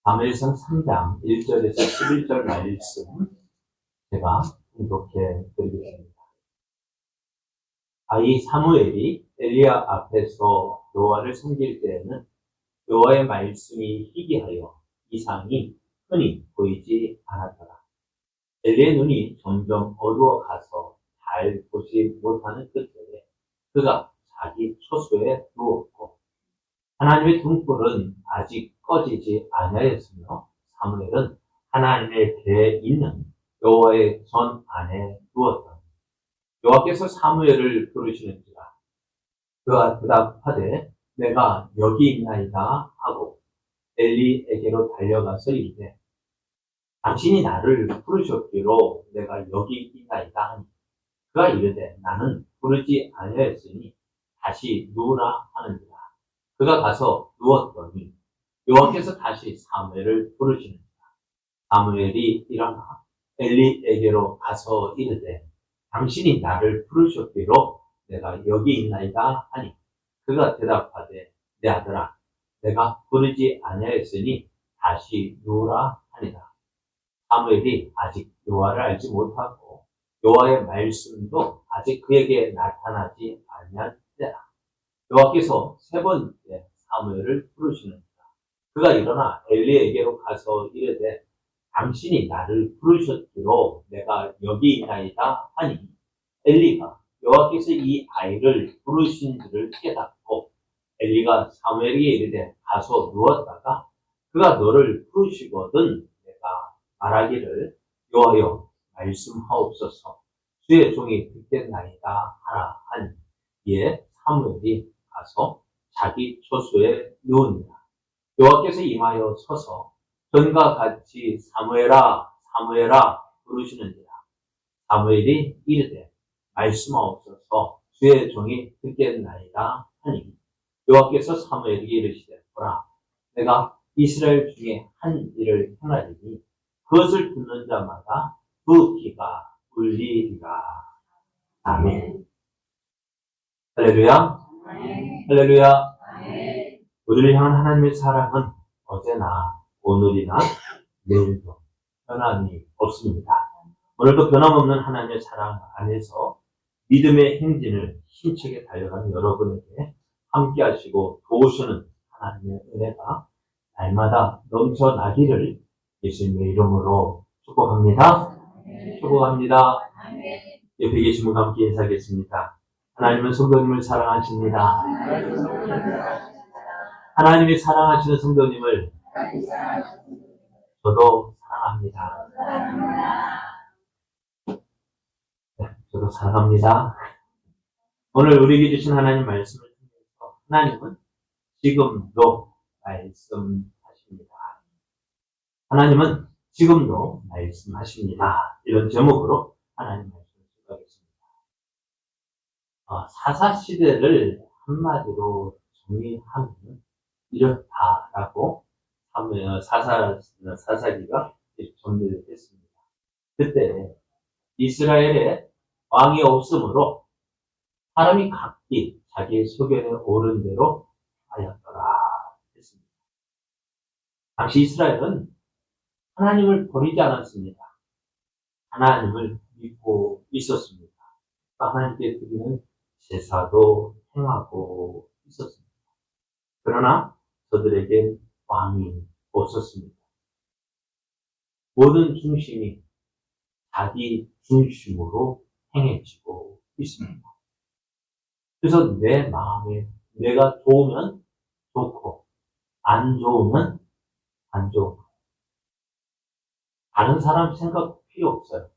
사무엘상 3장 1절에서 11절 말씀 제가 공독해 드리겠습니다. 이 사무엘이 엘리야 앞에서 여호와를 섬길 때에는 여호와의 말씀이 희귀하여 이상이 흔히 보이지 않았더라. 엘리의 눈이 점점 어두워 가서 잘 보지 못하는 끝에 그가 자기 처소에 누웠고 하나님의 등불은 아직 꺼지지 아니하였으며 사무엘은 하나님의 배에 있는 여호와의 전 안에 누웠더니 여호와께서 사무엘을 부르시는지라 그가 대답하되 내가 여기 있나이다 하고 엘리에게로 달려가서 이르되 당신이 나를 부르셨기로 내가 여기 있나이다 하니 그가 이르되 나는 부르지 아니하였으니 다시 누우라 하는지라. 그가 가서 누웠더니 여호와께서 다시 사무엘을 부르시는지라. 사무엘이 일어나 엘리에게로 가서 이르되 당신이 나를 부르셨기로 내가 여기 있나이다 하니 그가 대답하되 내 아들아 내가 부르지 아니하였으니 다시 누우라 하니라. 사무엘이 아직 여호와를 알지 못하고 여호와의 말씀도 아직 그에게 나타나지 아니한 때라. 여호와께서 세 번째 사무엘을 부르시는지라. 그가 일어나 엘리에게로 가서 이르되 당신이 나를 부르셨기로 내가 여기 있나이다 하니 엘리가 여호와께서 이 아이를 부르신 줄을 깨닫고 엘리가 사무엘에게 이르되 가서 누웠다가 그가 너를 부르시거든 내가 말하기를 여호와여 말씀하옵소서 주의 종이 듣겠나이다 하라 하니 이에 사무엘이 가서 자기 처소에 누우니라. 여호와께서 임하여 서서 전과 같이 사무엘아 사무엘아 부르시는지라. 사무엘이 이르되 말씀하옵소서 주의 종이 듣겠나이다 하니 여호와께서 사무엘에게 이르시되 보라 내가 이스라엘 중에 한 일을 행하리니 그것을 듣는 자마다 두 귀가 울리리라. 아멘. 할렐루야. 할렐루야. 우리를 향한 하나님의 사랑은 어제나 오늘이나 내일도 변함이 없습니다. 오늘도 변함없는 하나님의 사랑 안에서 믿음의 행진을 힘차게 달려가는 여러분에게 함께 하시고 도우시는 하나님의 은혜가 날마다 넘쳐나기를 예수님의 이름으로 축복합니다. 축복합니다. 옆에 계신 분과 함께 인사하겠습니다. 하나님은 성도님을 사랑하십니다. 하나님이 사랑하시는 성도님을 저도 사랑합니다. 네, 저도 사랑합니다. 오늘 우리에게 주신 하나님 말씀을 통해서 하나님은 지금도 말씀하십니다. 하나님은 지금도 말씀하십니다. 이런 제목으로 하나님 말씀을 시작하겠습니다. 사사시대를 한마디로 정리하면 이렇다라고 사사기가 정리를 했습니다. 그때 이스라엘에 왕이 없으므로 사람이 각기 자기 소견에 오른 대로 하였더라 했습니다. 당시 이스라엘은 하나님을 버리지 않았습니다. 하나님을 믿고 있었습니다. 하나님께 드리는 제사도 행하고 있었습니다. 그러나 저들에게 왕이 없었습니다. 모든 중심이 자기 중심으로 행해지고 있습니다. 그래서 내 마음에 내가 좋으면 좋고 안 좋으면 안 좋고 다른 사람 생각 필요 없어요.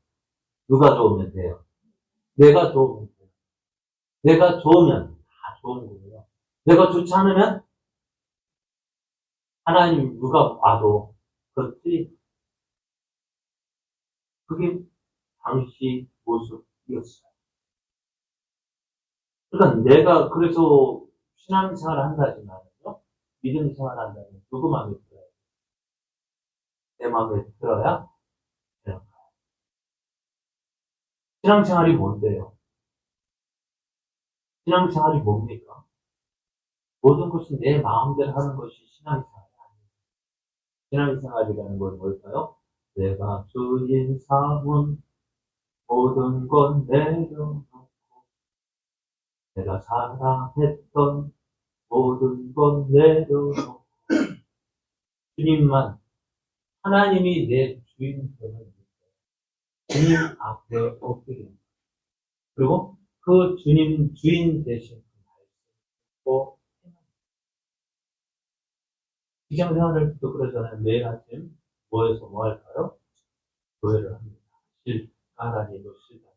누가 좋으면 돼요. 내가 좋으면 돼요. 내가 좋으면 다 좋은 거예요. 내가 좋지 않으면 하나님 누가 봐도 그렇지. 그게 당시 모습이었어요. 그러니까 내가 그래서 신앙생활을 한다지만요. 믿음생활을 한다면 누구 마음에 들어요? 내 마음에 들어야 돼요. 신앙생활이 뭔데요? 신앙생활이 뭡니까? 모든 것이 내 마음대로 하는 것이 신앙생활이 아니에요. 신앙생활이라는 건 뭘까요? 내가 주인 삼은 모든 건 내려놓고 내가 사랑했던 모든 건 내려놓고 주님만 하나님이 내 주인 되는 주님 앞에 엎드립니다. 그리고 그 주님 주인 되신 그 말씀을 직장생활을 또 그러잖아요. 매일 아침 모여서 뭐 할까요? 교회를 합니다. 실가라니도 실가니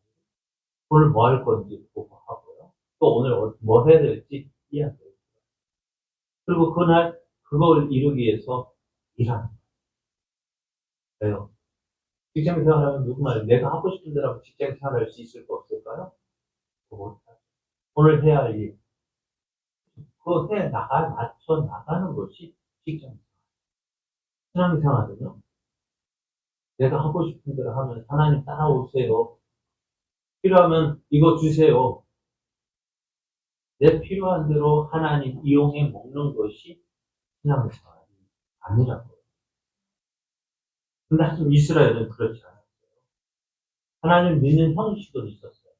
오늘 뭐 할 건지 보고 하고요. 또 오늘 뭐 해야 될지 이야기해요. 그리고 그날 그걸 이루기 위해서 일하는 거예요. 직장생활하면 누구 말이에요? 내가 하고 싶은 대로 하면 직장생활할 수 있을 거 없을까요? 오늘 해야 할 일, 그 해 맞춰 나가는 것이 직장생활. 신앙생활은요, 내가 하고 싶은 대로 하면 하나님 따라오세요. 필요하면 이거 주세요. 내 필요한 대로 하나님 이용해 먹는 것이 신앙생활이 아니라고요. 근데 하여튼 이스라엘은 그렇지 않았어요. 하나님 믿는 형식은 있었어요.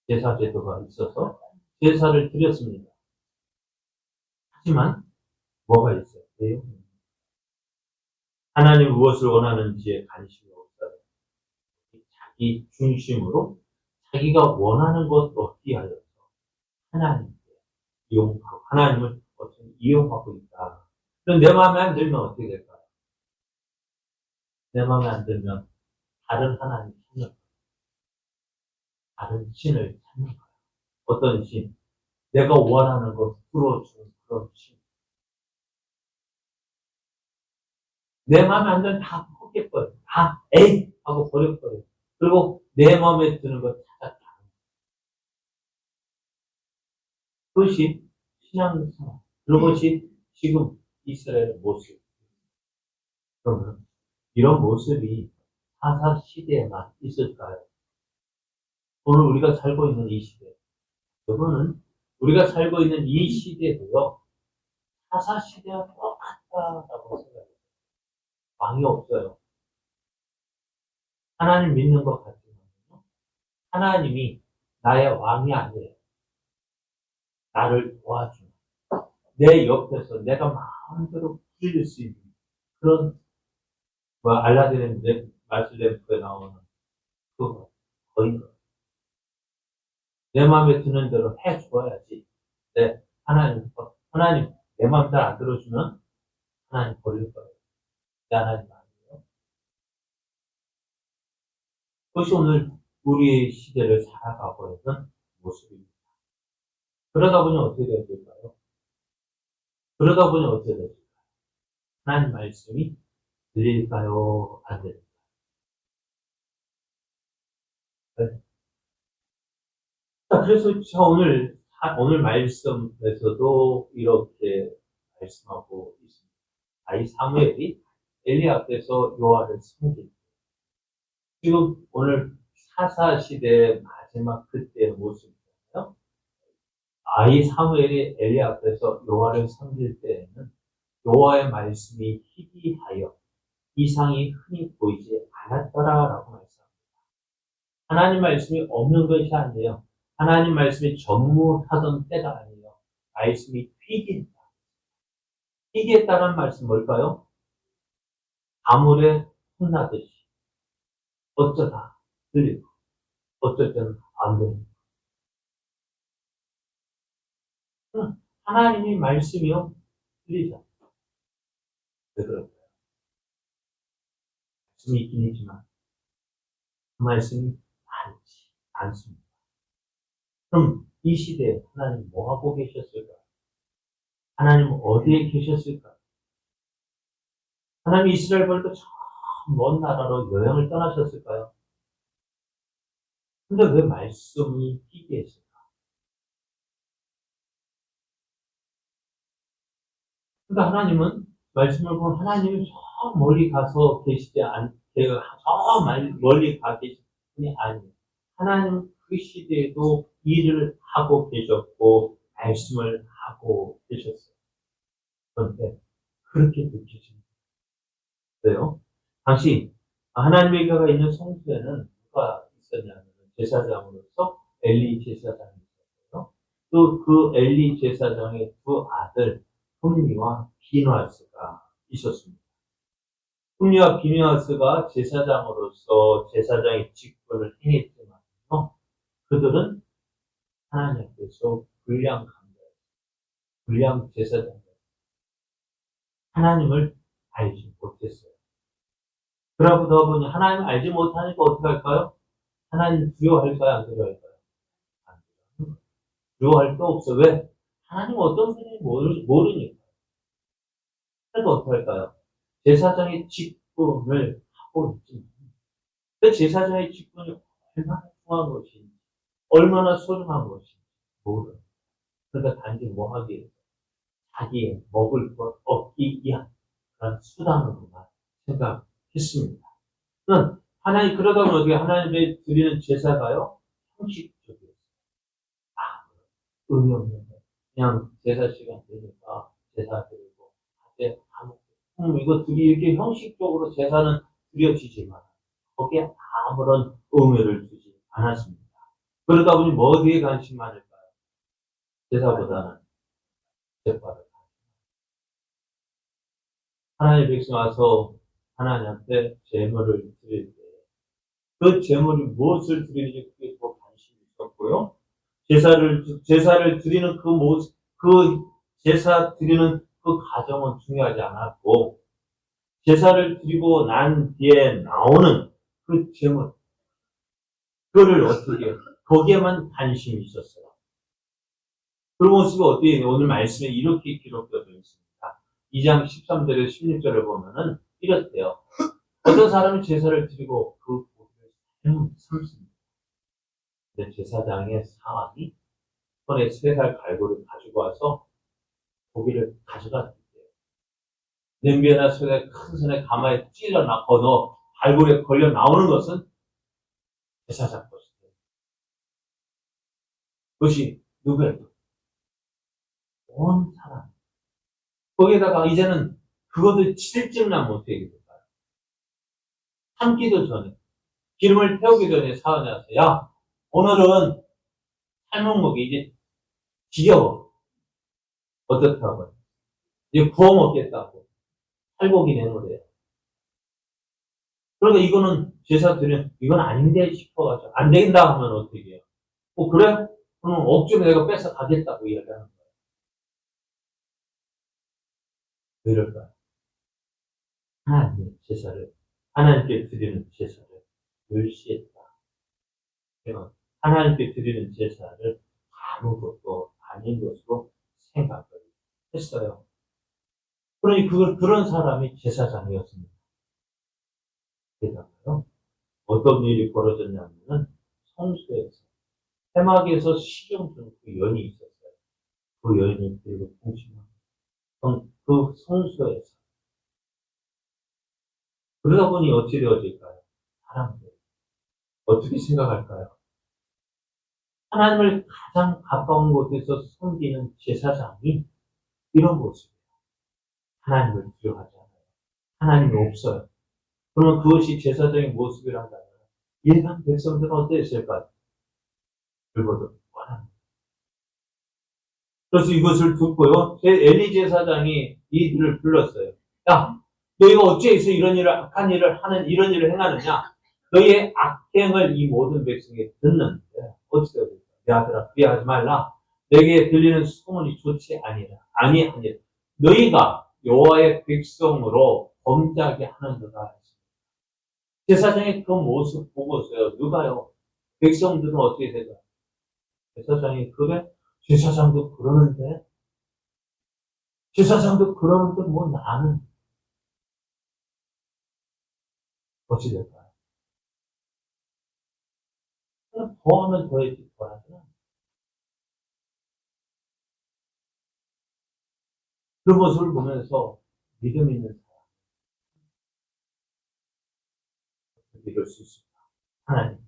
제사 제도가 있어서 제사를 드렸습니다. 하지만 뭐가 있어요? 내용이. 하나님 무엇을 원하는지에 관심이 없어요. 자기 중심으로 자기가 원하는 것 얻기 하여서 하나님께 이용하고 하나님을 어떻게 이용하고 있다. 그럼 내 마음에 안 들면 어떻게 될까요? 내 마음에 안 들면 다른 하나님 찾는 거예요. 다른 신을 찾는 거예요. 어떤 신? 내가 원하는 것 풀어주는 그런 신. 내 마음에 안 들면 다 포기해버려. 다 에이! 하고 버려버려. 그리고 내 마음에 드는 것 찾았다. 그것이 신앙생활. 그것이 지금 이스라엘의 모습. 그러면 이런 모습이 사사 시대에만 있을까요? 오늘 우리가 살고 있는 이 시대. 여러분은 우리가 살고 있는 이 시대도요. 사사 시대와 똑같다라고 생각해요. 왕이 없어요. 하나님 믿는 것 같지만 하나님이 나의 왕이 아니에요. 나를 도와주는 내 옆에서 내가 마음대로 부릴 수 있는 그런 알라딘의 말씀 램프에 나오는 그거 거의 내 마음에 드는 대로 해줘야지. 네, 하나님 내 마음 잘 안 들어주면 하나님 버릴 거예요. 내 하나님 아니에요. 그것이 오늘 우리 시대를 살아가고 있는 모습입니다. 그러다 보니 어떻게 돼야 될까요? 그러다 보니 어떻게 될까요? 하나님 말씀이 들릴까요? 안 들릴까요? 네. 자, 그래서 오늘 말씀에서도 이렇게 말씀하고 있습니다. 아이 사무엘이 엘리 앞에서 여호와를 섬길 때, 지금 오늘 사사 시대의 마지막 그때의 모습이잖아요. 아이 사무엘이 엘리 앞에서 여호와를 섬길 때에는 여호와의 말씀이 희비하여 이상이 흔히 보이지 않았더라라고 말씀합니다. 하나님 말씀이 없는 것이 아니에요. 하나님 말씀이 전무하던 때가 아니에요. 말씀이 희기했다. 희기했다는 말씀 뭘까요? 가물에 혼나듯이 어쩌다 들리고 어쩔 때는 안 들리고. 하나님이 말씀이요 들리죠. 왜 그럴까요? 말씀이 있긴 있지만 그 말씀이 많지 않습니다. 그럼 이 시대에 하나님 뭐 하고 계셨을까요? 하나님 어디에 계셨을까요? 하나님 이스라엘 벌도 저 먼 나라로 여행을 떠나셨을까요? 근데 왜 말씀이 희귀했을까? 그러니까 하나님은 말씀을 보면 하나님이 저 멀리 가서 계시지 저 멀리 가 계신 분이 아니에요. 하나님은 그 시대에도 일을 하고 계셨고 말씀을 하고 계셨어요. 그런데 그렇게 느껴집니다. 왜요? 당시 하나님의 교회가 있는 성소에는 누가 있었냐면 제사장으로서 엘리 제사장이 있었고요. 또 그 엘리 제사장의 두 아들 홈리와 비누아스가 있었습니다. 홈리와 비누아스가 제사장으로서 제사장의 직분을 행했지만요. 그들은 하나님 앞에서 불량 강자, 불량 제사장, 하나님을 알지 못했어요. 그러다 보니 하나님을 알지 못하니까 어떻게 할까요? 하나님 두려워할까요? 안 두려워할까요? 안 두려워요. 두려워할 거 없어. 왜? 하나님 어떤 분인지 모르니까. 그래서 어떻게 할까요? 제사장의 직분을 하고 있지만, 그 제사장의 직분이 얼마나 중요한 것인지, 얼마나 소중한 것인지 모르요. 그러니까 단지 뭐 하기 위해서 자기의 먹을 것 얻기 위한 그런 수단으로만 생각했습니다. 하나님, 그러다 보면 어떻게 하나님의 드리는 제사가요? 형식적이었어요. 의미 없는 거. 그냥 제사 시간 되니까 제사 드리고, 이제 이거 이렇게 형식적으로 제사는 드려지지만, 거기에 아무런 의미를 두지 않았습니다. 그러다 보니 뭐 어디에 관심 많을까요? 제사보다는 제사를. 하나님의 백성 와서 하나님 앞에 제물을 드릴 때, 그 제물이 무엇을 드리는지 그게 더 관심이 있었고요. 제사를 드리는 그 모습, 그 제사 드리는 그 과정은 중요하지 않았고, 제사를 드리고 난 뒤에 나오는 그 제물, 그거를 어떻게, 거기에만 관심이 있었어요. 그 모습이 어떻게, 오늘 말씀에 이렇게 기록되어 있습니다. 2장 13절에 16절을 보면은 이렇대요. 어떤 사람이 제사를 드리고 그 고기를 삶습니다. 근데 제사장의 상황이 손에 3살 갈고리를 가지고 와서 고기를 가져갔대요. 냄비에나 손에 큰 손에 가마에 찔러 넣어 갈고리에 걸려 나오는 것은 제사장 것이에요. 그것이 누구예요? 온 사람. 거기에다가 이제는 그것을 치질증 나면 어떻게 될까요? 삶기도 전에, 기름을 태우기 전에 사원에 와서, 야, 오늘은 삶은 고기 이제 지겨워. 어떻다고요? 이제 구워 먹겠다고. 살고기 내놓으래요. 그러니까 이거는 제사 드리면 이건 아닌데 싶어가지고 안 된다 하면 어떻게 해요? 그래? 그럼 억지로 내가 뺏어 가겠다고 이야기하는 거예요. 왜 이럴까요? 하나님의 제사를, 하나님께 드리는 제사를 멸시했다. 하나님께 드리는 제사를 아무것도 아닌 것으로 생각을 했어요. 그러니 그런 사람이 제사장이었습니다. 게다가요, 어떤 일이 벌어졌냐면은 성소에서, 해막에서 시중 그 연이 있었어요. 그 연이 그리고 통치만 그 성소에서. 그러다 보니 어찌 되어질까요? 사람들 어떻게 생각할까요? 하나님을 가장 가까운 곳에서 섬기는 제사장이 이런 모습이에요. 하나님을 두려워하지 않아요. 하나님이 없어요. 그러면 그것이 제사장의 모습이란다면 일반 백성들은 어땠을까요? 그보다 원합니다. 그래서 이것을 듣고요, 엘리 제사장이 이들을 불렀어요. 야, 너희가 어찌해서 이런 일을, 악한 일을 하는, 이런 일을 행하느냐? 너희의 악행을 이 모든 백성이 듣는데, 어찌 되어 될까? 내 아들아, 그리하지 말라. 내게 들리는 소문이 좋지 아니라. 너희가 여호와의 백성으로 범죄하게 하는도다. 제사장의 그 모습 보고서요, 누가요? 백성들은 어떻게 될까요? 제사장이, 그래? 제사장도 그러는데? 제사장도 그러는데, 뭐 나는 어찌 될까요? 더하면 더해지, 더하잖아. 그 모습을 보면서 믿음 있는 사람, 믿을 수 있습니다. 하나님,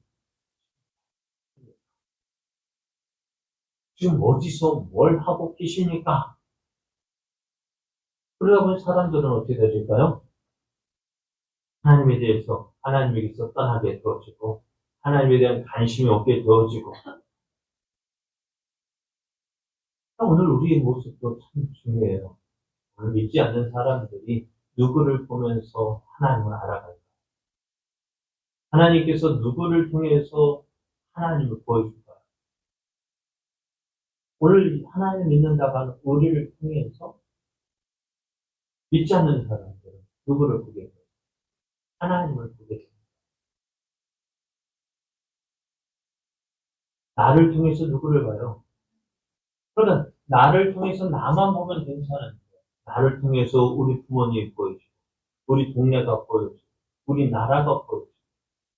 지금 어디서 뭘 하고 계십니까? 그러다 보니 사람들은 어떻게 되실까요? 하나님에 대해서 하나님에게서 떠나게 되어지고 하나님에 대한 관심이 없게 되어지고 오늘 우리의 모습도 참 중요해요. 오늘 믿지 않는 사람들이 누구를 보면서 하나님을 알아갈까? 하나님께서 누구를 통해서 하나님을 보여줄까요? 오늘 하나님을 믿는다고 하는 우리를 통해서 믿지 않는 사람들은 누구를 보게 돼요? 하나님을 보게 돼요. 나를 통해서 누구를 봐요? 그러니까 나를 통해서 나만 보면 괜찮은데 나를 통해서 우리 부모님이 보여주고 우리 동네가 보여주고 우리 나라가 보여주고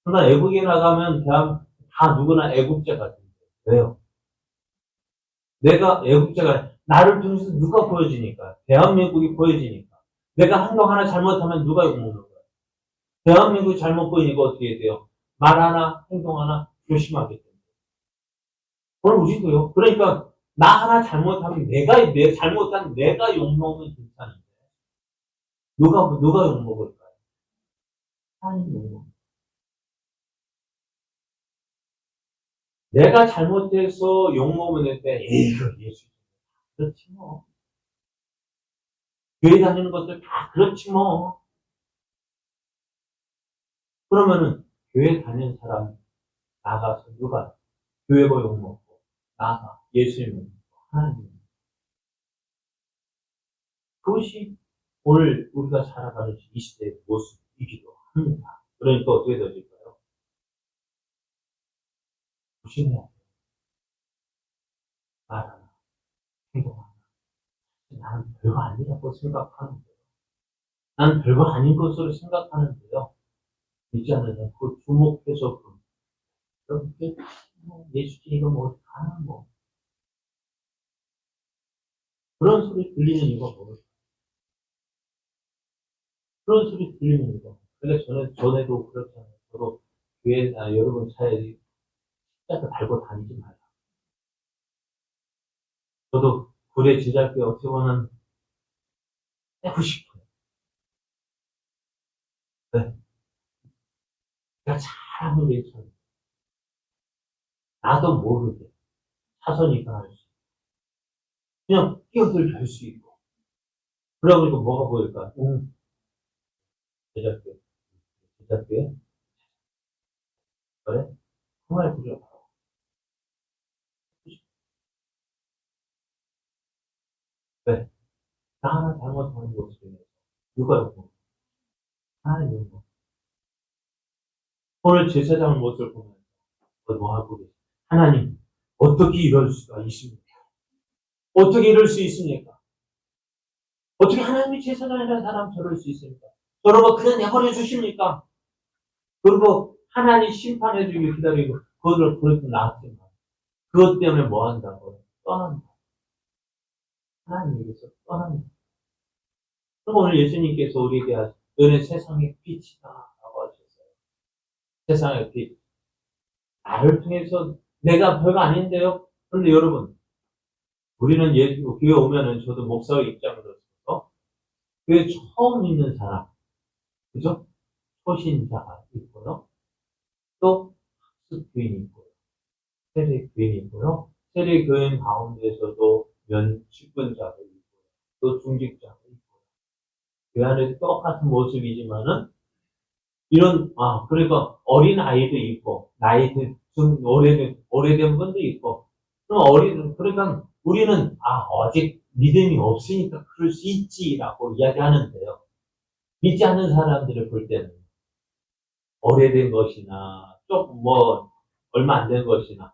그러나 애국에 나가면 다 누구나 애국자 같은데 왜요? 내가 애국자가 나를 통해서 누가 보여지니까 대한민국이 보여지니까 내가 행동 하나 잘못하면 누가 욕먹는 거야? 대한민국이 잘못 보이니까 어떻게 돼요? 말 하나 행동 하나 조심하게 돼요. 오늘 우리도요. 그러니까 나 하나 잘못하면 내 잘못한 내가 욕먹으면 괜찮은데 누가 욕먹을까요? 하나님 욕먹. 내가 잘못해서 욕먹으면 때 이거 예수 그렇지 뭐. 교회 다니는 것들 다 그렇지 뭐. 그러면은 교회 다니는 사람 나가서 누가 교회 거 욕먹고 나가 예수님 욕먹고 하나님 그것이 오늘 우리가 살아가는 이 시대의 모습이기도 합니다. 그러니까 어떻게 되어질까요? 조심해야 돼요. 말하나 행동하나 나는 별거 아니라고 생각하는데요. 나는 별거 아닌 것으로 생각하는데요. 믿지 않으면 그 주목해서 그렇게 예수님 이거 뭐 하나 뭐 그런 소리 들리는 이유가 뭐예요? 그런 소리 들리는 이유가 그러니까 저는 전에도 그렇잖아요. 저도 교회 여러분 차에 십자가 달고 다니지 마요. 저도 불의 제자께 어떻게 보면 떼고 싶어요. 네. 내가 잘하면 괜찮아요. 나도 모르게 차선이 변할 수 있고 그냥 뛰어들게 할 수 있고 그러고 뭐가 보일까? 제자께 그래? 그 말 들려. 왜? 나 하나 잘못하는 모습이네. 누가 욕먹어? 하나님 욕먹어. 오늘 제사장 모습을 보면 뭐 하고 계세요? 하나님 어떻게 이럴 수가 있습니까? 어떻게 이럴 수 있습니까? 어떻게 하나님이 제사장이라는 사람 저럴 수 있습니까? 저런 거 그냥 내버려 주십니까? 그리고 하나님 심판해주길 기다리고 그거를 그렇게 놨지만 그것 때문에 뭐 한다고? 떠난다. 하나님에게서 떠난다. 그럼 오늘 예수님께서 우리에게 하신 너는 세상의 빛이다 라고 하셨어요. 세상의 빛. 나를 통해서 내가 별거 아닌데요. 그런데 여러분 우리는 교회 오면은 저도 목사의 입장으로서 교회 처음 있는 사람 그죠? 초신자가 있고요. 또 학습교인이 있고요. 세례교인이 있고요. 세례교인 가운데서도 면직분자가 있고요. 또 중직자가 있고요. 그 안에 똑같은 모습이지만은 그러니까 어린 아이도 있고 좀 오래된 분도 있고 그러니까 우리는 아직 믿음이 없으니까 그럴 수 있지라고 이야기하는데요. 믿지 않는 사람들을 볼 때는 오래된 것이나 좀 얼마 안 된 것이나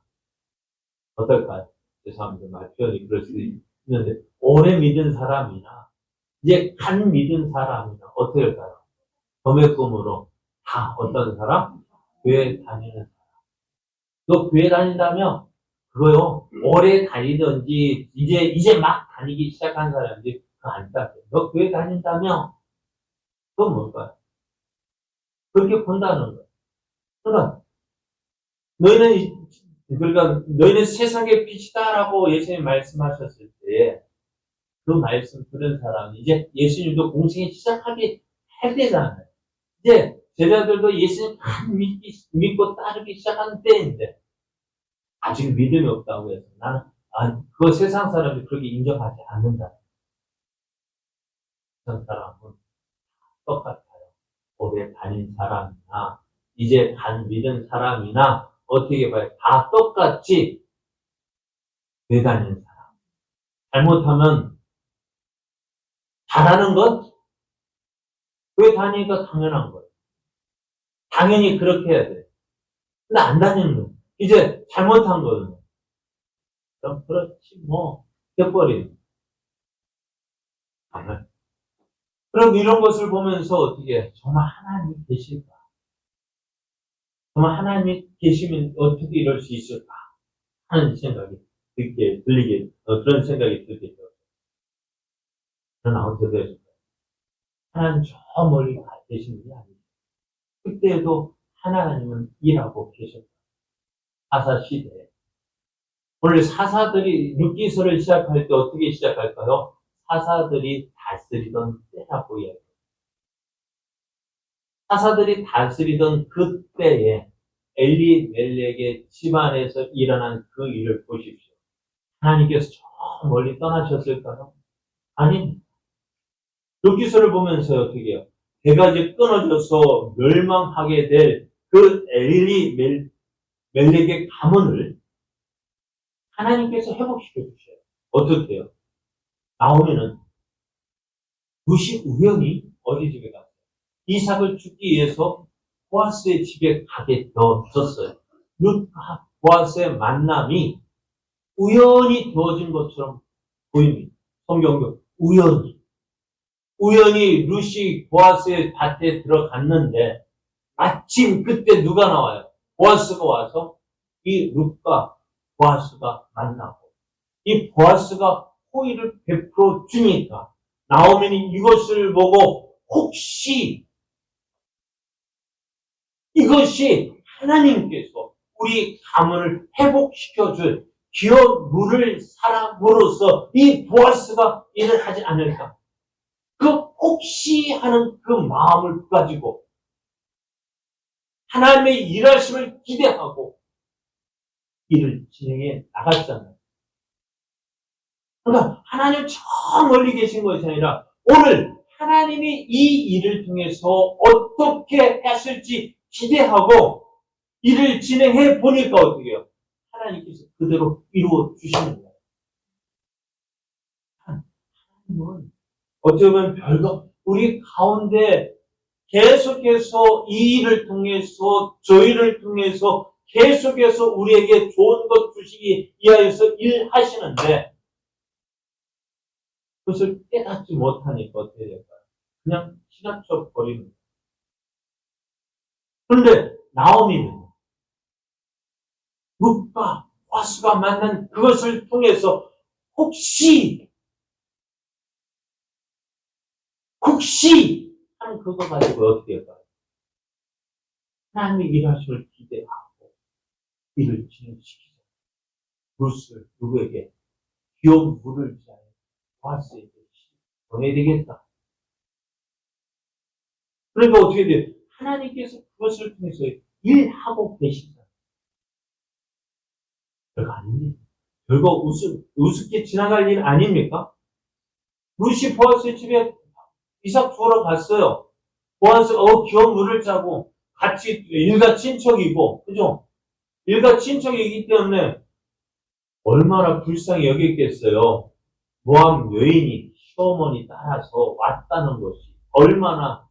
어떨까요? 죄송합니다. 말 표현이 그럴 수 있는데 오래 믿은 사람이나 이제 간 믿은 사람이나 어떻게 할까요? 검의 꿈으로 다 어떤 사람? 교회 다니는 사람. 너 교회 다닌다면 그거요. 오래 다니든지 이제 막 다니기 시작한 사람인지 그거 안 따져. 너 교회 다닌다면 그건 뭘까요? 그렇게 본다는 거예요. 그러니까 너희는 너희는 세상의 빛이다라고 예수님 말씀하셨을 때 그 말씀 들은 사람이 이제 예수님도 공생이 시작하게 할 때잖아요. 이제 제자들도 예수님 믿고 따르기 시작한 때인데, 아직 믿음이 없다고 해서 나는, 그거 세상 사람이 그렇게 인정하지 않는다. 세상 사람은 똑같아요. 오래 다닌 사람이나, 이제 간 믿은 사람이나, 어떻게 봐요? 다 똑같이 왜 다니는 사람. 잘못하면 잘하는 것? 왜 다니니까 당연한 거예요. 당연히 그렇게 해야 돼. 근데 안 다니는 거예요. 이제 잘못한 거거든요. 그럼 그렇지 뭐 돼버리는 거예요. 그럼 이런 것을 보면서 어떻게 해? 정말 하나님이 계실까? 정말 하나님이 계시면 어떻게 이럴 수 있을까? 하는 생각이 그런 생각이 들게 돼요. 그러나 어떻게 될까요? 하나님 저 멀리 계신 분이 아니에요. 그때도 하나님은 일하고 계셨다. 사사 시대에. 원래 사사들이 룻기서를 시작할 때 어떻게 시작할까요? 사사들이 다스리던 때라고 이야기해요. 사사들이 다스리던 그때에 엘리멜렉의 집안에서 일어난 그 일을 보십시오. 하나님께서 저 멀리 떠나셨을까요? 아니, 룻기서를 보면서 어떻게 해요? 해가 이제 끊어져서 멸망하게 될 그 엘리멜렉의 가문을 하나님께서 회복시켜 주셔요. 어떻게 해요? 나오면은 룻이 우연히 어디 집에 갔어요? 이삭을 죽기 위해서 보아스의 집에 가게 되었어요. 룻과 보아스의 만남이 우연히 되어진 것처럼 보입니다. 성경도 우연히 룻이 보아스의 밭에 들어갔는데 마침 그때 누가 나와요? 보아스가 와서 이 룻과 보아스가 만나고 이 보아스가 호의를 베풀어 주니까 나오미는 이것을 보고 혹시 이것이 하나님께서 우리 가문을 회복시켜줄 기업 물을 사람으로서 이 보아스가 일을 하지 않을까? 그 혹시 하는 그 마음을 가지고 하나님의 일하심을 기대하고 일을 진행해 나갔잖아요. 그러니까 하나님 저 멀리 계신 것이 아니라 오늘 하나님이 이 일을 통해서 어떻게 하실지 기대하고 일을 진행해 보니까 어떻게 해요? 하나님께서 그대로 이루어 주시는 거예요. 하나님은 어쩌면 별거 우리 가운데 계속해서 이 일을 통해서 저희를 통해서 계속해서 우리에게 좋은 것 주시기 위하여서 일하시는데 그것을 깨닫지 못하니까 어떻게 될까요? 그냥 지나쳐 버리는 거예요. 그런데 나오미는 룻과 보아스가 만난 그것을 통해서 혹시 하는 그거 가지고 어떻게 할까요? 하나님의 일하심을 기대하고 일을 진행시키자. 룻을 누구에게 귀여운 물을 지하여 보아스에게 보내야 되겠다. 그러니까 어떻게 돼요? 하나님께서 그것을 통해서 일하고 계신다. 별거 아닙니다. 별거 우습게 지나갈 일 아닙니까? 룻이 보아스 집에 이삭 주우러 갔어요. 보아스가 귀여운 물을 짜고 같이 일가 친척이고 그죠? 일가 친척이기 때문에 얼마나 불쌍히 여겼겠어요. 모함 여인이 시어머니 따라서 왔다는 것이 얼마나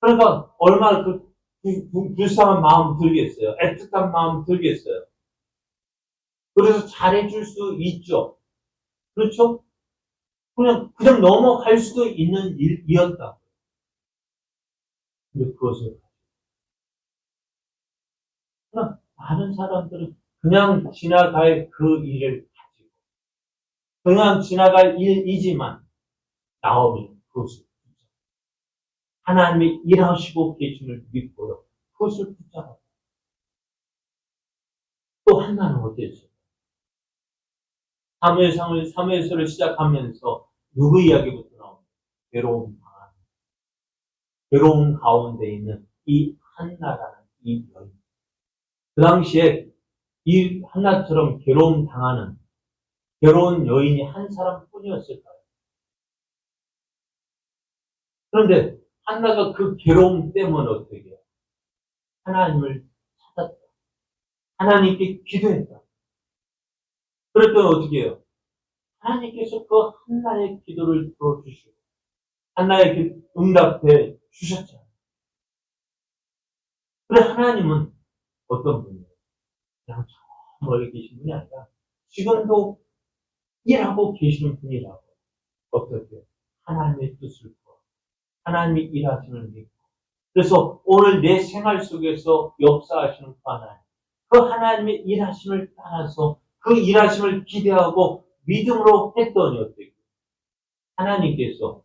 그러니까 얼마나 불쌍한 마음 들겠어요. 애틋한 마음 들겠어요. 그래서 잘해줄 수 있죠. 그렇죠? 그냥 넘어갈 수도 있는 일이었다. 근데 그것을 그냥 많은 사람들은 그냥 지나갈 그 일을 가지고 그냥 지나갈 일이지만 나오면 그것을 하나님이 일하시고 계심을 믿고요. 그것을 붙잡아. 또 하나는 어땠어요? 사무엘서를 시작하면서 누구 이야기부터 나옵니까? 괴로운 방. 괴로움 가운데 있는 이 한나라는 이 여인. 그 당시에 이 한나처럼 괴로움 당하는 괴로운 여인이 한 사람뿐이었을까요? 그런데 한나가 그 괴로움 때문에 어떻게 해요? 하나님을 찾았다. 하나님께 기도했다. 그랬더니 어떻게 해요? 하나님께서 그 한나의 기도를 들어주시고 한나의 응답해 주셨잖아요. 그래 하나님은 어떤 분이에요? 그냥 저 멀리 계신 분이 아니라 지금도 일하고 계시는 분이라고. 어떻게 하나님의 뜻을 구하고 하나님이 일하시는 믿고 그래서 오늘 내 생활 속에서 역사하시는 그 하나님 그 하나님의 일하심을 따라서 그 일하심을 기대하고 믿음으로 했더니 어떻게 하나님께서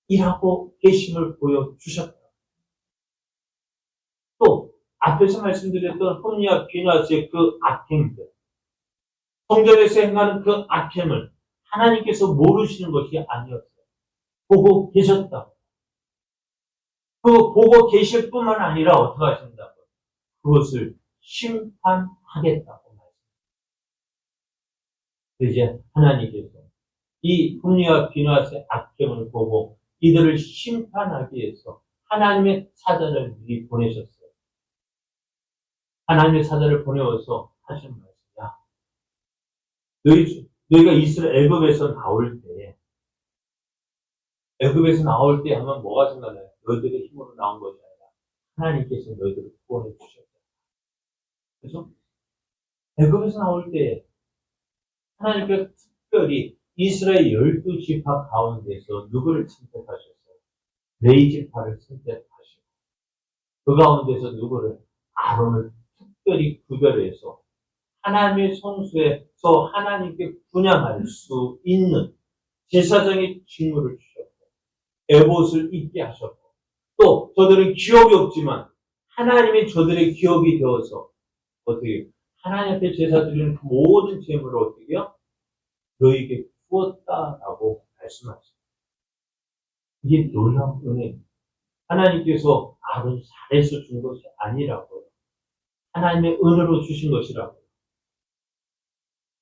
일하고 계심을 보여주셨다. 또 앞에서 말씀드렸던 홈리와 비나스의 그 악행들 성전에서 행하는 그 악행을 하나님께서 모르시는 것이 아니었어요. 보고 계셨다. 그 보고 계실 뿐만 아니라 어떻게 하신다고? 그것을 심판하겠다고 말씀합니다. 이제 하나님께서 이 홈리와 비나스의 악행을 보고 이들을 심판하기 위해서 하나님의 사자를 미리 보내셨어요. 하나님의 사자를 보내어서 하신 말씀이야. 너희가 이스라엘 애굽에서 나올 때 하면 뭐가 생각나요? 너희들의 힘으로 나온 것이 아니라 하나님께서 너희들을 구원해 주셨다. 그래서 애굽에서 나올 때 하나님께서 특별히 이스라엘 12지파 가운데서 누구를 선택하셨어요? 레위 지파를 선택하시고 그 가운데서 누구를? 아론을 특별히 구별해서 하나님의 성소에서 하나님께 분향할 수 있는 제사장의 직무를 주셨고 에봇을 입게 하셨고 또 저들은 기업이 없지만 하나님이 저들의 기업이 되어서 어떻게 하나님 앞에 제사 드리는 그 모든 재물을 어떻게 해요? 너에게 주었다라고 말씀하십니다. 이게 놀라운 은혜입니다. 하나님께서 아론 잘해서 준 것이 아니라고요. 하나님의 은혜로 주신 것이라고요.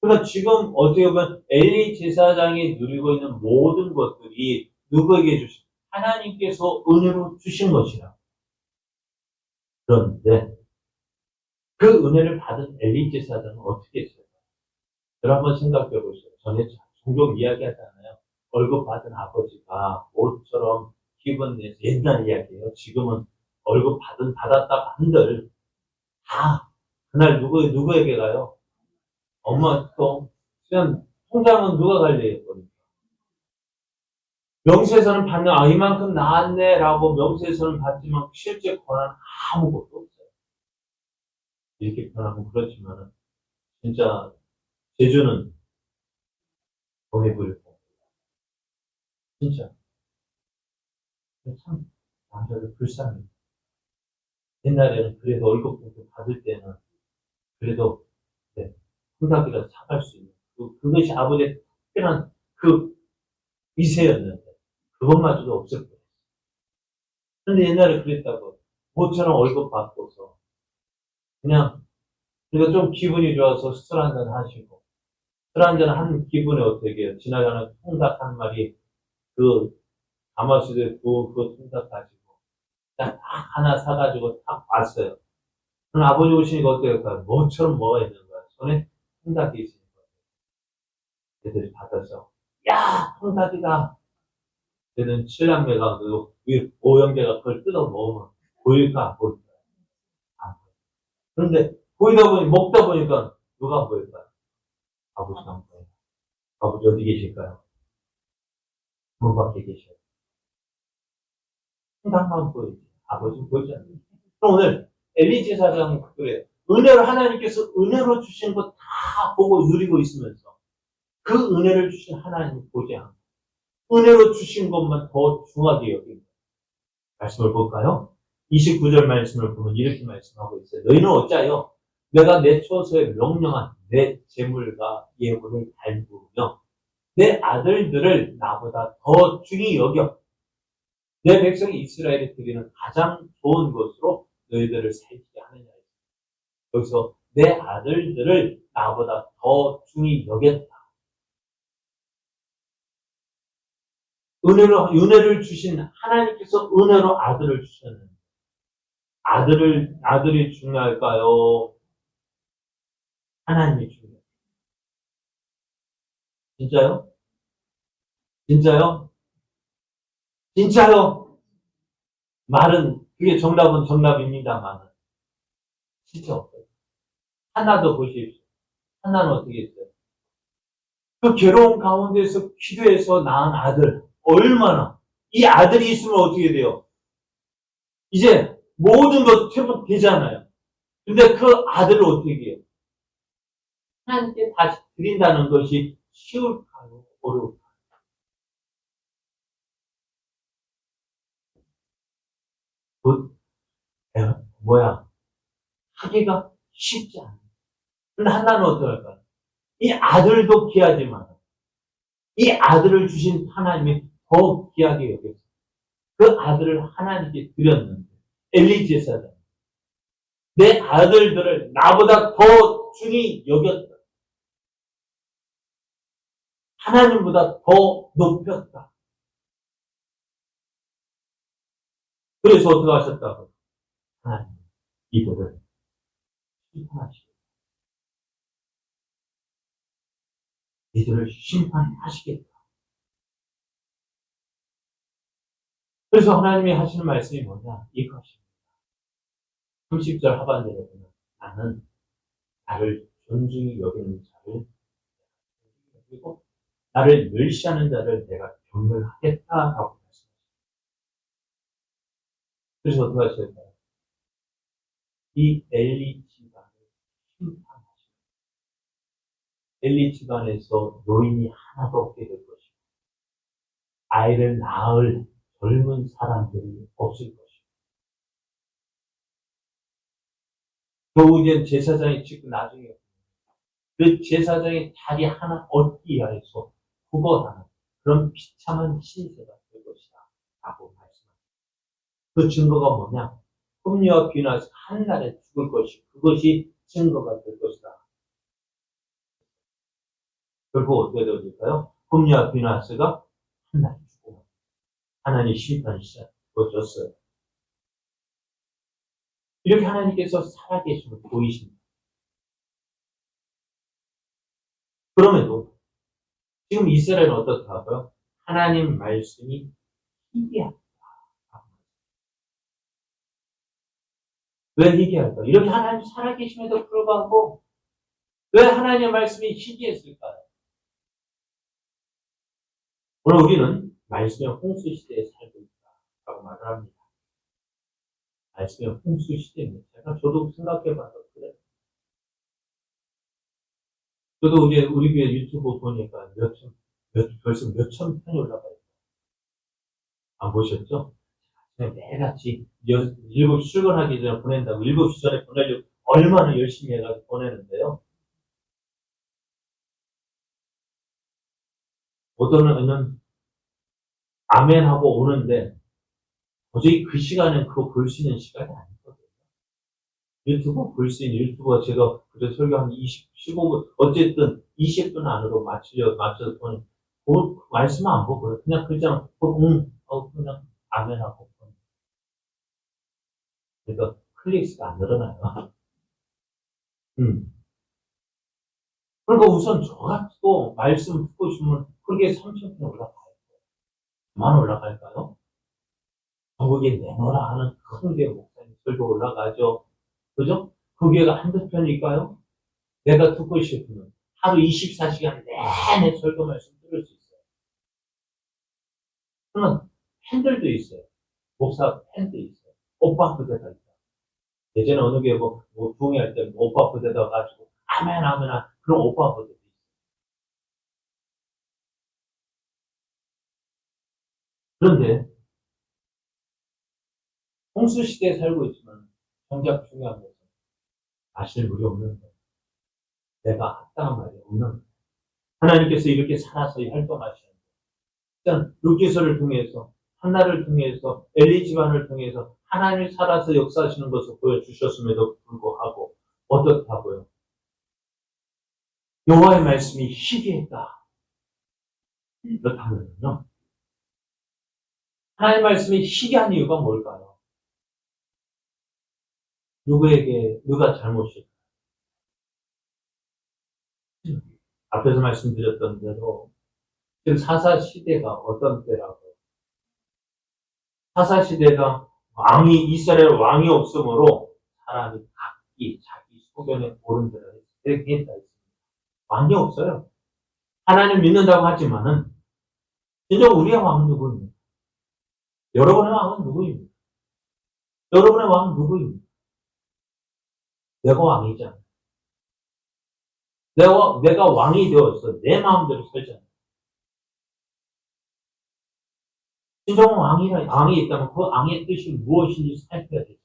그러니까 지금 어떻게 보면 엘리 제사장이 누리고 있는 모든 것들이 누구에게 주신? 하나님께서 은혜로 주신 것이라. 그런데 그 은혜를 받은 엘리 제사장은 어떻게 했어요? 여러분 한번 생각해 보세요. 전에 종종 이야기하잖아요. 월급 받은 아버지가 모처럼 기분 내서 옛날 이야기예요. 지금은 월급 받았다 한들 다 그날 누구에게 가요? 엄마 또 그냥 통장은 누가 관리해요? 명세서는 받는 이만큼 나왔네라고 명세서는 받지만 실제 권한 아무것도 없어요. 이렇게 표현하면 그렇지만은 진짜 제주는 돈이 부리고 진짜 참 남자들 불쌍해. 옛날에는 그래도 월급 받을 때는 그래도 네, 콩닥이라도 사갈 수 있는 그것이 아버지의 특별한 그 위세였는데 그것마저도 없을 거예요. 근데 옛날에 그랬다고 모처럼 월급 받고서 그냥 그러니까 좀 기분이 좋아서 술 한잔 하시고 술 한잔 한 기분에 어떻게 해요? 지나가는 통닭 한 마리 그 가마솥에 구운 그 통닭 가지고 딱 하나 사가지고 딱 왔어요. 그럼 아버지 오시니까 어때요? 뭐처럼 뭐가 있는 거야. 손에 통닭이 있으니까. 애들이 받아서 야 통닭이다. 걔는 칠남매가 그 오형제가 그걸 뜯어 먹으면 보일까 안 보일까? 안 보여. 그런데 먹다 보니까 누가 보일까요? 아버지가 안 보여요. 아버지 어디 계실까요? 문 밖에 계셔요. 통닭만 보이지. 아버지는 보이지 않아요. 그럼 오늘 엘리 제사장은 그래요. 은혜를 하나님께서 은혜로 주신 거 다 보고 누리고 있으면서 그 은혜를 주신 하나님을 보지 않고 은혜로 주신 것만 더 중하게 여깁니다. 말씀을 볼까요? 29절 말씀을 보면 이렇게 말씀하고 있어요. 너희는 어찌하여 내가 내 처소에 명령한 내 재물과 예물을 달구며 내 아들들을 나보다 더 중히 여겨 내 백성 이스라엘이 드리는 가장 좋은 것으로 너희들을 살게 하느냐. 여기서 내 아들들을 나보다 더 중히 여겼다. 은혜를 주신 하나님께서 은혜로 아들을 주셨는데, 아들이 중요할까요? 하나님이 중요해요. 진짜요? 진짜요? 진짜요? 말은, 그게 정답은 정답입니다만, 진짜 없어요. 하나도 보십시오. 하나는 어떻게 했어요? 그 괴로운 가운데서 기도해서 낳은 아들, 얼마나, 이 아들이 있으면 어떻게 돼요? 이제 모든 것 회복되잖아요. 근데 그 아들을 어떻게 해요? 하나님께 다시 드린다는 것이 쉬울까요? 어려울까요? 그, 하기가 쉽지 않아요. 근데 하나는 어떨까요? 이 아들도 귀하지만, 이 아들을 주신 하나님이 더 귀하게 여겼어요. 그 아들을 하나님께 드렸는데, 엘리 제사장, 내 아들들을 나보다 더 중히 여겼다. 하나님보다 더 높였다. 그래서 어떻게 하셨다고? 하나님, 이들을 심판하시겠다. 이들을 심판하시겠다. 그래서 하나님이 하시는 말씀이 뭐냐? 이것입니다. 30절 하반절에 보면 나는 나를 존중히 여기는 자를 그리고 나를 멸시하는 자를 내가 경멸하겠다라고 말씀하십니다. 그래서 어떻게 하실까요? 이 엘리 집안을 심판하십니다. 엘리 집안에서 노인이 하나도 없게 될 것이고 아이를 낳을 젊은 사람들이 없을 것이고 겨우 이제 제사장이 찍고 나중에 그 제사장의 자리 하나 얻기 위해서 구걸하는 그런 비참한 신세가 될 것이다 라고 말씀합니다. 그 증거가 뭐냐? 흠리와 비나에서 한 날에 죽을 것이 그것이 증거가 될 것이다. 결국 어떻게 되어질까요? 흠리와 비나스가 한 날에 죽고 하나님 심판이 시작되어졌어요. 이렇게 하나님께서 살아계심을 보이십니다. 그럼에도 지금 이스라엘은 어떻게 하고요? 하나님 말씀이 희귀하다. 왜 희귀할까요? 이렇게 하나님 살아계심에도 불구하고 왜 하나님의 말씀이 희귀했을까요? 오늘 우리는 말씀의 홍수 시대에 살고 있다라고 말을 합니다. 말씀의 홍수 시대입니다. 저도 생각해봐도 그래요. 저도 이제 우리 교회 유튜브 보니까 벌써 몇천 편이 올라가 있어요. 안 보셨죠? 매일같이 7시 출근하기 전에 보낸다고 7시 전에 보내려고 얼마나 열심히 해가지고 보내는데요. 어떤 애는 아멘하고 오는데 도저히 그 시간엔 그거 볼 수 있는 시간이 아니거든요. 유튜브 볼 수 있는 유튜브가 제가 그때 설교 한 15분, 어쨌든 20분 안으로 맞춰서 보는, 그 말씀 안 보고요. 그냥 그냥 아멘하고. 그러니까 클릭수가 안 늘어나요. 그러니까 우선 저 같고 말씀 듣고 싶으면 그게 3,000편 올라가요. 만 올라갈까요? 거기에 내놓으라 하는 큰 게 목사님 설교 올라가죠. 그죠? 그 교회가 한두 편일까요? 내가 듣고 싶으면 하루 24시간 내내 설교 말씀 들을 수 있어요. 그러면 팬들도 있어요. 목사 팬도 있어요. 오빠 부대가 있다. 예전에 어느 교회 부흥회할 때 오빠 부대다 가지고 아멘 아멘 그런 오빠 부대도 있어요. 그런데 홍수 시대에 살고 있지만 정작 중요한 것은 마실 물이 없는 거예요. 내가 합당한 말이 없는 거예요. 하나님께서 이렇게 살아서 활동하시는데 일단 룻기서를 통해서 한나를 통해서 엘리 집안을 통해서 하나님이 살아서 역사하시는 것을 보여주셨음에도 불구하고 어떻게 하고요? 여호와의 말씀이 희귀했다. 그렇다면요. 하나님의 말씀이 희귀한 이유가 뭘까요? 누가 잘못일까요? 앞에서 말씀드렸던 대로 지금 사사시대가 어떤 때라고? 사사시대가 이스라엘 왕이 없으므로 사람이 각기 자기 소견에 옳은 대로 했다. 왕이 없어요. 하나님 믿는다고 하지만은 진짜 우리의 왕은 누구입니까? 여러분의 왕은 누구입니까? 여러분의 왕은 누구입니까? 내가 왕이잖아. 내가 왕이 되어서 내 마음대로 살잖아. 진정 왕이 있다면 그 왕의 뜻이 무엇인지 살펴야 되죠.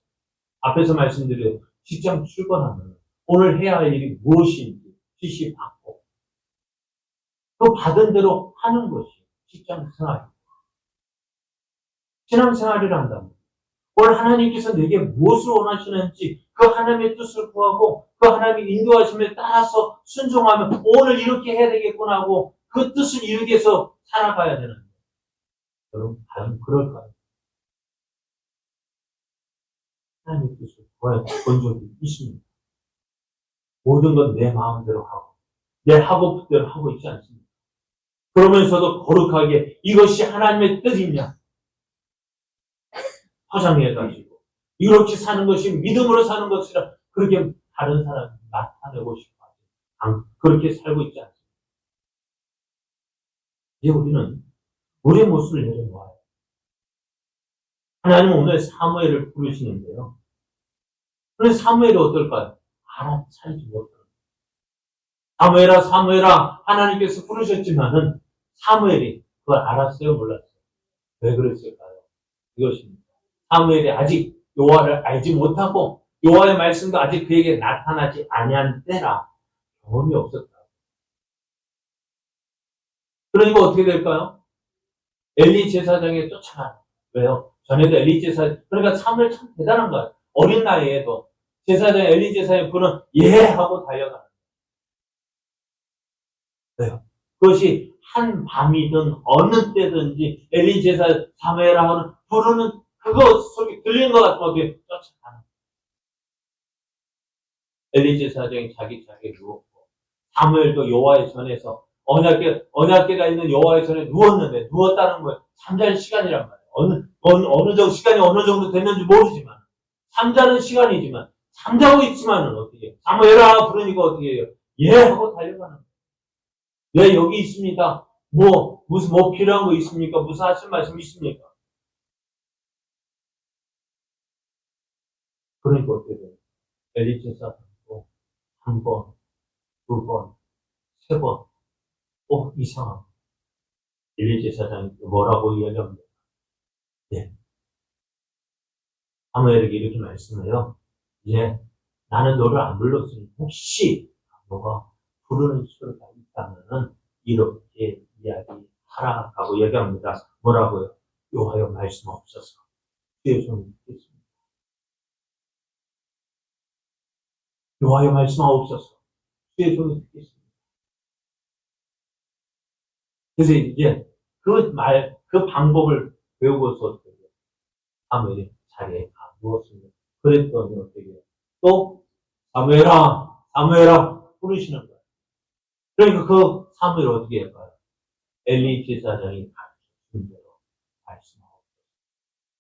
앞에서 말씀드린 직장 출근하면 오늘 해야 할 일이 무엇인지 지시 받고 그 받은 대로 하는 것이 직장 생활입니다. 신앙생활이란다면 오늘 하나님께서 내게 무엇을 원하시는지 그 하나님의 뜻을 구하고 그 하나님의 인도하심에 따라서 순종하면 오늘 이렇게 해야 되겠구나 하고 그 뜻을 이루기 위해서 살아가야 되는데 여러분 과연 그럴까요? 하나님의 뜻을 구할 본적이 있습니다. 모든 건 내 마음대로 하고 내 하고싶대로 하고 있지 않습니다. 그러면서도 거룩하게 이것이 하나님의 뜻이냐 화장해가지고 이렇게 사는 것이 믿음으로 사는 것이라 그렇게 다른 사람이 나타내고 싶어 하지 그렇게 살고 있지 않습니다. 이제 우리는 우리의 모습을 내려놓아요. 하나님은 오늘 사무엘을 부르시는데요. 그런데 사무엘이 어떨까요? 알아차리지 못해요. 사무엘아 하나님께서 부르셨지만은 사무엘이 그걸 알았어요 몰랐어요? 왜 그랬을까요? 이것입니다. 사무엘이 아직 여호와를 알지 못하고 여호와의 말씀도 아직 그에게 나타나지 아니한 때라 경험이 없었다. 그러니까 어떻게 될까요? 엘리 제사장에 쫓아가요. 왜요? 전에도 엘리 제사장, 그러니까 사무엘 참 대단한 거예요. 어린 나이에도 제사장 엘리 제사장이 그는 하고 달려가는 거예요. 그것이 한 밤이든 어느 때든지 엘리 제사 사무엘아 하는 부르는 그거 소리 들리는 것 같으면 어떻게 쫓아가는 거예요. 엘리 제사장이 자기 자리에 누웠고 사무엘도 여호와의 전에서 언약궤가 있는 여호와의 전에 누웠는데 누웠다는 거예요. 잠잘 시간이란 말이에요. 어느 정도 시간이 어느 정도 됐는지 모르지만 잠자는 시간이지만 잠자고 있지만은 어떻게 해요? 사무엘아 부르니까 어떻게 해요? 하고 달려가는 거예요. 네 여기 있습니다. 무슨 필요한 거 있습니까? 무슨 하실 말씀 있습니까? 그러니까 어떻게 돼요? 엘리 제사장도 한 번, 두 번, 세 번, 이상한. 엘리 제사장이 뭐라고 이야기합니다. 사무엘에게 이렇게 말씀해요. 나는 너를 안 불렀으니 혹시 너가 부르는 소리가 있다면은 이렇게 이야기하라고 얘기합니다. 뭐라고요? 여호와여 말씀하옵소서. 주의 손을 듣겠습니다. 여호와여 말씀하옵소서. 주의 손을 듣겠습니다. 그래서 이제 그 방법을 배우고서 사무엘이 자리에 가 누웠습니다. 그랬더니 어떻게 해요? 또 사무엘아 부르시는 거예요. 그러니까 그 사무엘 어떻게 할까요? 엘리 제사장이 가르쳐준 대로 말씀하고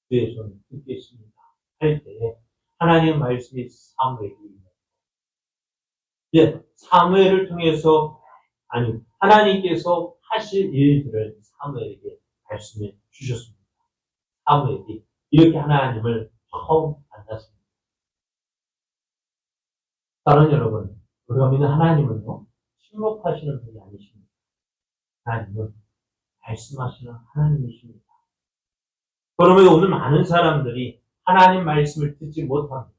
주의 손을 듣겠습니다. 할 때에 하나님의 말씀이 사무엘이 이제 사무엘을 통해서 하나님께서 하실 일들을 사무엘에게 말씀해 주셨습니다. 사무엘이 이렇게 하나님을 처음 만났습니다. 사랑하는 여러분, 우리가 믿는 하나님은요, 침묵하시는 분이 아니십니다. 하나님은 말씀하시는 하나님이십니다. 그러면 오늘 많은 사람들이 하나님 말씀을 듣지 못합니다.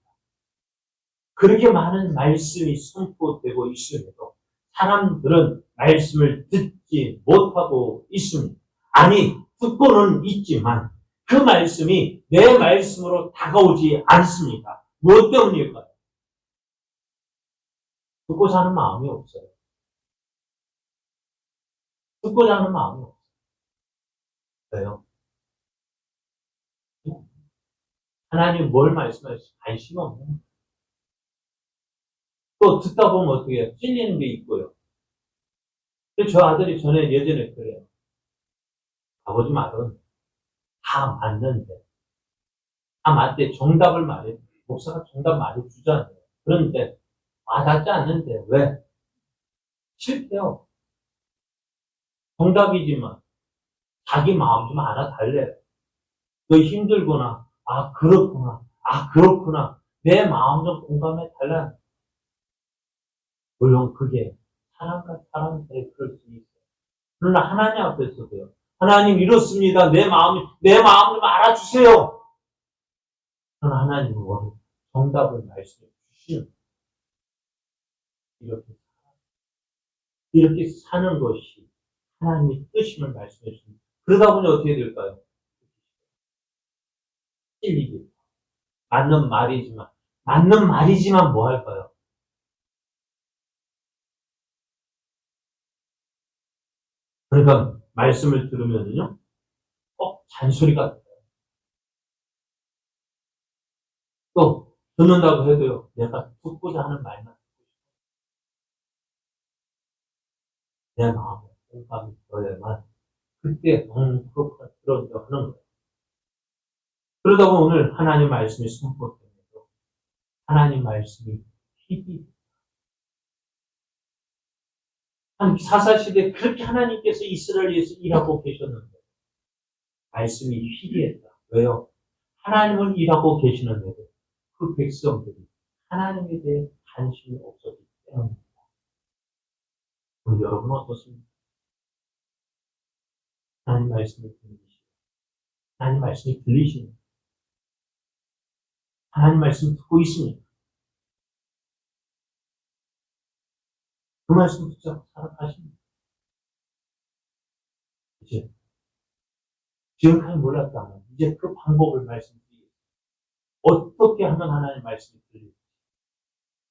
그렇게 많은 말씀이 선포되고 있음에도 사람들은 말씀을 듣지 못하고 있습니다. 아니, 듣고는 있지만 그 말씀이 내 말씀으로 다가오지 않습니다. 무엇 때문일까요? 듣고자 하는 마음이 없어요. 듣고자 하는 마음이 없어요. 왜요? 하나님 뭘 말씀하실지 관심 없는. 또 듣다 보면 어떻게 해요? 찔리는 게 있고요. 근데 저 아들이 예전에 그래요. 아버지 말은 다 맞는데, 다 맞대. 정답을 말해. 목사가 정답 말해주잖아요. 그런데 와닿지 않는데 왜? 실패요. 정답이지만 자기 마음 좀 알아달래요. 너 힘들구나. 아 그렇구나. 아 그렇구나. 내 마음 좀 공감해 달라. 물론 그게 사람과 사람 사이에 그럴 수 있어요. 그러나 하나님 앞에서도요. 하나님 이렇습니다. 내 마음 좀 알아주세요. 그러나 하나님은 오늘 정답을 말씀해 주시는 이렇게 사는 것이 하나님의 뜻임을 말씀해 주십니다. 그러다 보니 어떻게 될까요? 찔리게. 맞는 말이지만 뭐 할까요? 그러니까 말씀을 들으면요, 잔소리가 돼요. 또 듣는다고 해도요, 내가 듣고자 하는 말만 내 마음에 공감이 들어야만 그때 그렇구나 들어온다고 하는 거예요. 그러다 보면 오늘 하나님 말씀이 선포되면서 하나님 말씀이 힘이 한 사사시대에 그렇게 하나님께서 이스라엘에서 일하고 계셨는데 말씀이 희비했다. 왜요? 하나님은 일하고 계시는데도 그 백성들이 하나님에 대해 관심이 없었기 때문입니다. 오늘 여러분은 어떻습니까? 하나님 말씀을 들으시고 하나님 말씀이 들리십니까? 하나님 말씀 듣고 있습니까? 그 말씀 듣자고 살아가십니까? 이제 지금까지 몰랐다면 이제 그 방법을 말씀드리겠습니다. 어떻게 하면 하나님 말씀이 들릴지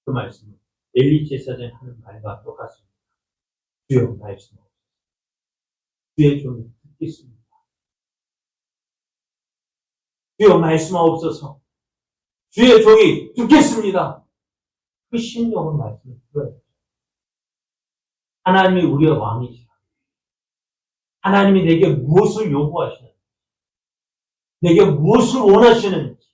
그 말씀은 엘리 제사장이 하는 말과 똑같습니다. 주여 말씀 주의 종이 듣겠습니다. 주여 말씀하옵소서. 주의 종이 듣겠습니다. 그 심령은 말씀을 들어요. 하나님이 우리의 왕이시라. 하나님이 내게 무엇을 요구하시는지, 내게 무엇을 원하시는지,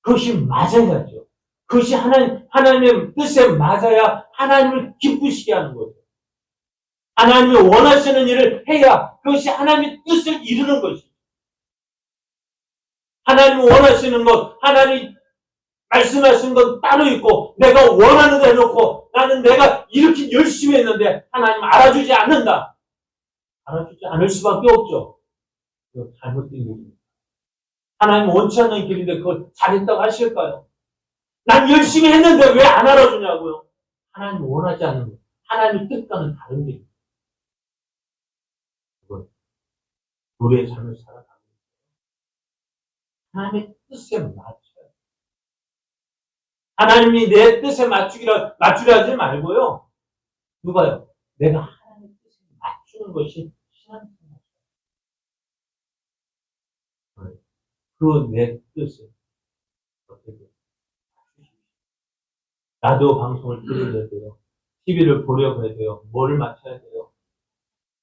그것이 맞아야죠. 그것이 하나님의 뜻에 맞아야 하나님을 기쁘시게 하는 거죠. 하나님이 원하시는 일을 해야 그것이 하나님의 뜻을 이루는 것이죠. 하나님이 원하시는 것, 하나님이 말씀하신 건 따로 있고 내가 원하는 거 해놓고 나는 내가 이렇게 열심히 했는데 하나님 알아주지 않는다. 알아주지 않을 수밖에 없죠. 이거 잘못된 일입니다. 하나님 원치 않는 길인데 그걸 잘했다고 하실까요? 난 열심히 했는데 왜 안 알아주냐고요? 하나님 원하지 않는 거. 하나님의 뜻과는 다른 길입니다. 그건 우리의 삶을 살아가는 하나님의 뜻에 맞춰요. 하나님이 내 뜻에 맞추려 하지 말고요. 누가요? 내가 하나님의 뜻에 맞추는 것이 신앙입니다. 그 내 뜻을 어떻게 맞추십시오. 나도 방송을 들으려 돼요. TV를 보려고 해야 돼요. 뭐를 맞춰야 돼요?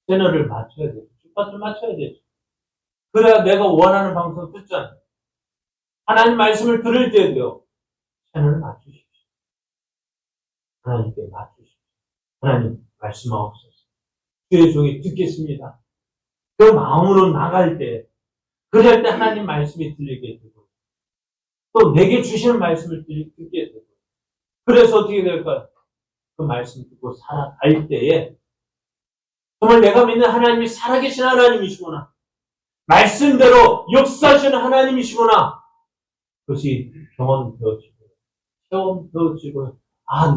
채널을 맞춰야 돼요. 주파수를 맞춰야 돼요. 그래야 내가 원하는 방송을 듣잖아요. 하나님 말씀을 들을 때도요. 채널을 맞추십시오. 하나님께 맞추십시오. 하나님 말씀하옵소서. 주의 종이 듣겠습니다. 그 마음으로 나갈 때 그럴 때 하나님 말씀이 들리게 되고 또 내게 주시는 말씀을 듣게 되고 그래서 어떻게 될까요? 그 말씀 듣고 살아갈 때에 정말 내가 믿는 하나님이 살아계신 하나님이시구나. 말씀대로 역사하시는 하나님이시구나. 그것이 경험되어지고 체험되어지고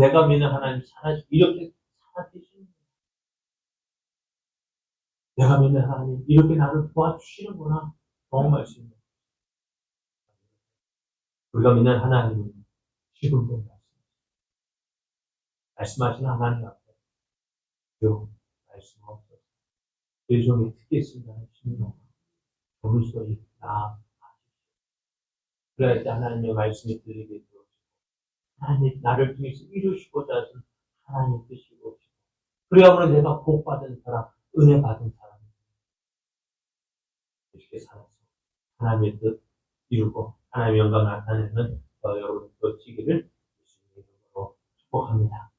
내가 믿는 하나님 살아계시고 이렇게 살아계시는 내가 믿는 하나님 이렇게 나를 도와주시는구나. 좋은 말씀입니다. 우리가 믿는 하나님은 지금도 말씀하신 하나님 앞에 요 말씀하옵소서. 예종이 특히 쓴다는 신명 조물소리 나아가십시오. 그래야 때 하나님의 말씀이 들리게 되어지고 하나님 나를 통해서 이루시고자 하신 하나님 뜻이고 그래야으로 내가 복받은 사람, 은혜 받은 사람 이렇게 살아서 하나님의 뜻 이루고 하나님의 영광 나타내는 여러분 되시기를 예수님의 이름으로 축복합니다.